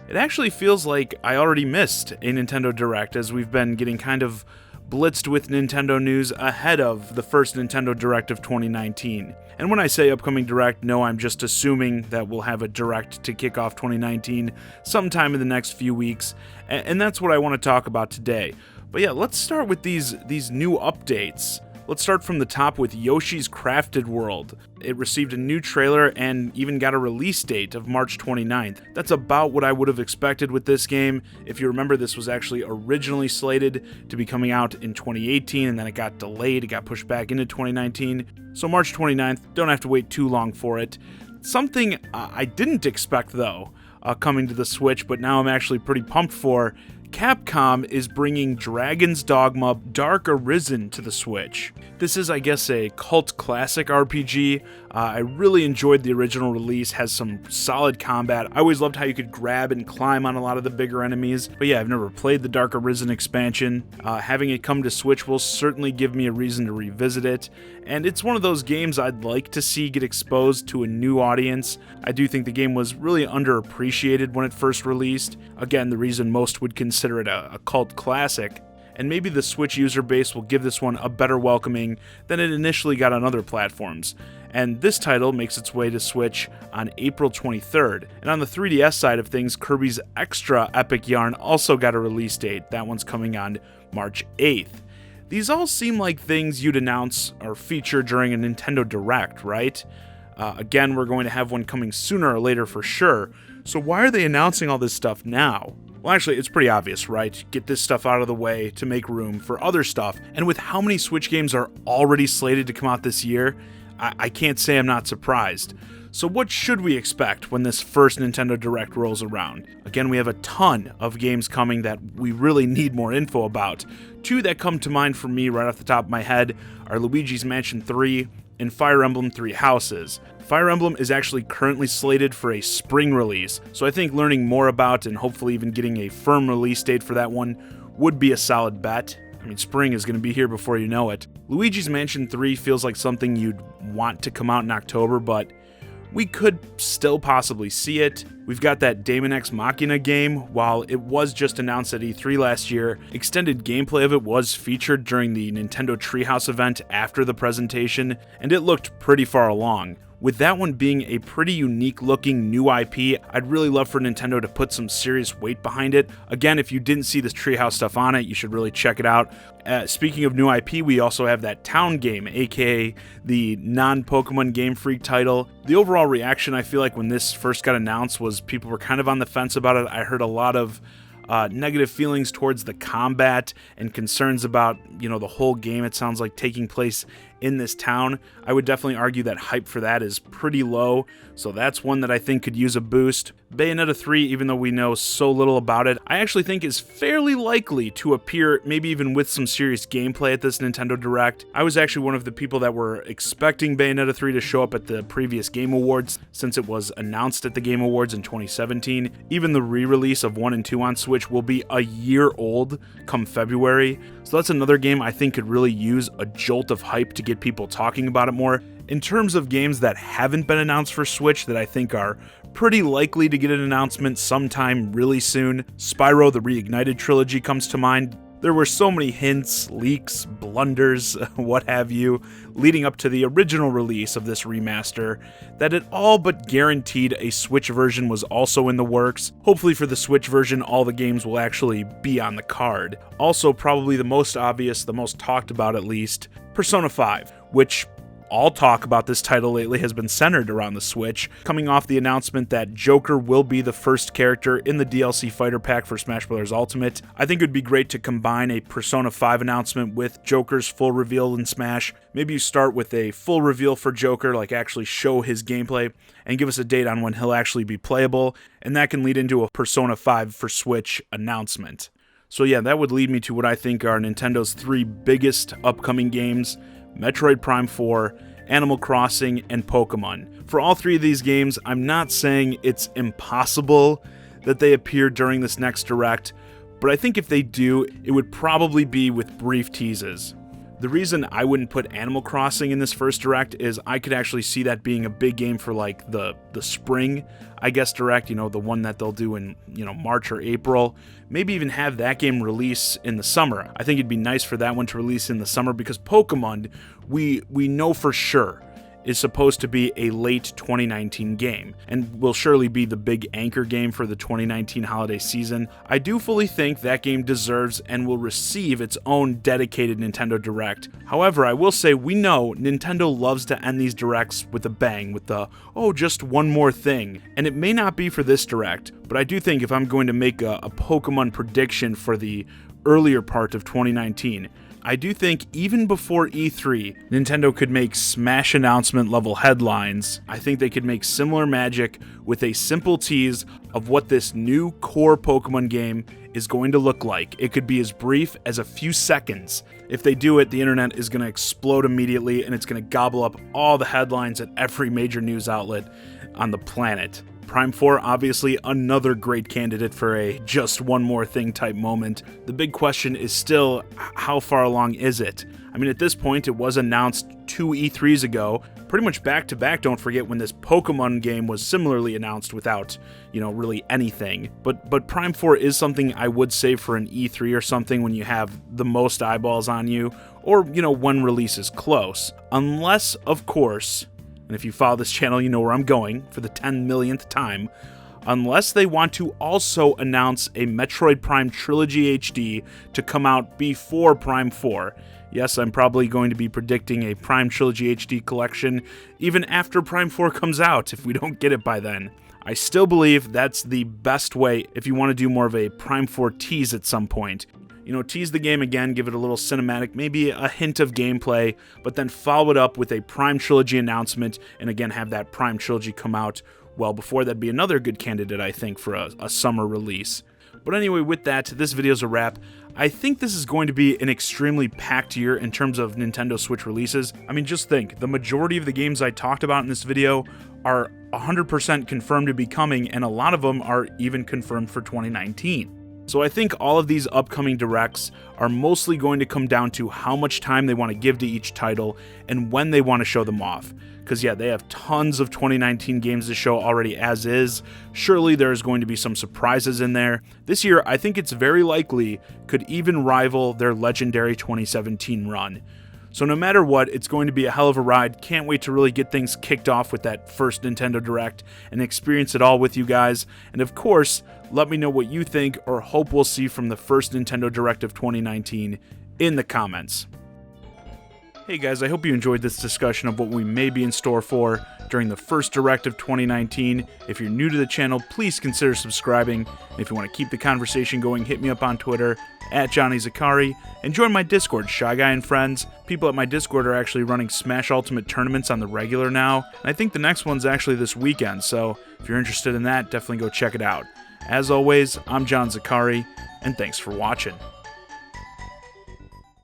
It actually feels like I already missed a Nintendo Direct, as we've been getting kind of blitzed with Nintendo news ahead of the first Nintendo Direct of 2019. And when I say upcoming Direct, no, I'm just assuming that we'll have a Direct to kick off 2019 sometime in the next few weeks, and that's what I want to talk about today. But yeah, let's start with these new updates. Let's start from the top with Yoshi's Crafted World. It received a new trailer and even got a release date of March 29th. That's about what I would have expected with this game. If you remember, this was actually originally slated to be coming out in 2018, and then it got delayed, it got pushed back into 2019. So March 29th, don't have to wait too long for it. Something I didn't expect though, coming to the Switch, but now I'm actually pretty pumped for. Capcom is bringing Dragon's Dogma Dark Arisen to the Switch. This is, I guess, a cult classic RPG. I really enjoyed the original release, has some solid combat. I always loved how you could grab and climb on a lot of the bigger enemies. But yeah, I've never played the Dark Arisen expansion. Having it come to Switch will certainly give me a reason to revisit it. And it's one of those games I'd like to see get exposed to a new audience. I do think the game was really underappreciated when it first released. Again, the reason most would consider it a cult classic. And maybe the Switch user base will give this one a better welcoming than it initially got on other platforms. And this title makes its way to Switch on April 23rd. And on the 3DS side of things, Kirby's Extra Epic Yarn also got a release date. That one's coming on March 8th. These all seem like things you'd announce or feature during a Nintendo Direct, right? Again, we're going to have one coming sooner or later for sure. So why are they announcing all this stuff now? Well, actually, it's pretty obvious, right? Get this stuff out of the way to make room for other stuff. And with how many Switch games are already slated to come out this year, I can't say I'm not surprised. So what should we expect when this first Nintendo Direct rolls around? Again, we have a ton of games coming that we really need more info about. Two that come to mind for me right off the top of my head are Luigi's Mansion 3 and Fire Emblem Three Houses. Fire Emblem is actually currently slated for a spring release, so I think learning more about and hopefully even getting a firm release date for that one would be a solid bet. I mean, spring is going to be here before you know it. Luigi's Mansion 3 feels like something you'd want to come out in October, but we could still possibly see it. We've got that Daemon X Machina game. While it was just announced at E3 last year, extended gameplay of it was featured during the Nintendo Treehouse event after the presentation, and it looked pretty far along. With that one being a pretty unique looking new IP, I'd really love for Nintendo to put some serious weight behind it. Again, if you didn't see this Treehouse stuff on it, you should really check it out. Speaking of new IP, we also have that Town game, aka the non-Pokemon Game Freak title. The overall reaction, I feel like when this first got announced, was people were kind of on the fence about it. I heard a lot of negative feelings towards the combat and concerns about, the whole game, it sounds like, taking place in this town. I would definitely argue that hype for that is pretty low, so that's one that I think could use a boost. Bayonetta 3, even though we know so little about it, I actually think is fairly likely to appear, maybe even with some serious gameplay at this Nintendo Direct. I was actually one of the people that were expecting Bayonetta 3 to show up at the previous Game Awards, since it was announced at the Game Awards in 2017. Even the re-release of 1 and 2 on Switch will be a year old come February, so that's another game I think could really use a jolt of hype to get people talking about it more. In terms of games that haven't been announced for Switch that I think are pretty likely to get an announcement sometime really soon, Spyro the Reignited Trilogy comes to mind. There were so many hints, leaks, blunders, what have you, leading up to the original release of this remaster, that it all but guaranteed a Switch version was also in the works. Hopefully for the Switch version, all the games will actually be on the card. Also, probably the most obvious, the most talked about at least, Persona 5, which all talk about this title lately has been centered around the Switch, coming off the announcement that Joker will be the first character in the DLC Fighter Pack for Smash Bros. Ultimate. I think it would be great to combine a Persona 5 announcement with Joker's full reveal in Smash. Maybe you start with a full reveal for Joker, like actually show his gameplay, and give us a date on when he'll actually be playable, and that can lead into a Persona 5 for Switch announcement. So yeah, that would lead me to what I think are Nintendo's 3 biggest upcoming games: Metroid Prime 4, Animal Crossing, and Pokemon. For all 3 of these games, I'm not saying it's impossible that they appear during this next Direct, but I think if they do, it would probably be with brief teases. The reason I wouldn't put Animal Crossing in this first Direct is I could actually see that being a big game for like the spring, I guess, Direct, the one that they'll do in, March or April. Maybe even have that game release in the summer. I think it'd be nice for that one to release in the summer because Pokemon, we know for sure, is supposed to be a late 2019 game, and will surely be the big anchor game for the 2019 holiday season. I do fully think that game deserves and will receive its own dedicated Nintendo Direct. However, I will say we know Nintendo loves to end these Directs with a bang, with the, oh, just one more thing. And it may not be for this Direct, but I do think if I'm going to make a Pokemon prediction for the earlier part of 2019, I do think even before E3, Nintendo could make smash announcement level headlines. I think they could make similar magic with a simple tease of what this new core Pokemon game is going to look like. It could be as brief as a few seconds. If they do it, the internet is going to explode immediately and it's going to gobble up all the headlines at every major news outlet on the planet. Prime 4, obviously another great candidate for a just one more thing type moment. The big question is still, how far along is it? I mean, at this point, it was announced 2 E3s ago, pretty much back to back, don't forget, when this Pokemon game was similarly announced without, really anything. But Prime 4 is something I would save for an E3 or something when you have the most eyeballs on you, or, when release is close. Unless, of course, and if you follow this channel, you know where I'm going for the 10 millionth time, unless they want to also announce a Metroid Prime Trilogy HD to come out before Prime 4. Yes, I'm probably going to be predicting a Prime Trilogy HD collection even after Prime 4 comes out if we don't get it by then. I still believe that's the best way if you want to do more of a Prime 4 tease at some point. Tease the game again, give it a little cinematic, maybe a hint of gameplay, but then follow it up with a Prime Trilogy announcement, and again have that Prime Trilogy come out well before. That'd be another good candidate, I think, for a summer release. But anyway, with that, this video's a wrap. I think this is going to be an extremely packed year in terms of Nintendo Switch releases. I mean, just think, the majority of the games I talked about in this video are 100% confirmed to be coming, and a lot of them are even confirmed for 2019. So I think all of these upcoming Directs are mostly going to come down to how much time they want to give to each title and when they want to show them off. Because yeah, they have tons of 2019 games to show already as is. Surely there's going to be some surprises in there. This year, I think it's very likely could even rival their legendary 2017 run. So no matter what, it's going to be a hell of a ride. Can't wait to really get things kicked off with that first Nintendo Direct and experience it all with you guys. And of course, let me know what you think or hope we'll see from the first Nintendo Direct of 2019 in the comments. Hey guys, I hope you enjoyed this discussion of what we may be in store for during the first Direct of 2019. If you're new to the channel, please consider subscribing. And if you want to keep the conversation going, hit me up on Twitter @JohnnyZakari and join my Discord, ChiGuy and Friends. People at my Discord are actually running Smash Ultimate tournaments on the regular now, and I think the next one's actually this weekend, so if you're interested in that, definitely go check it out. As always, I'm John Zakari, and thanks for watching.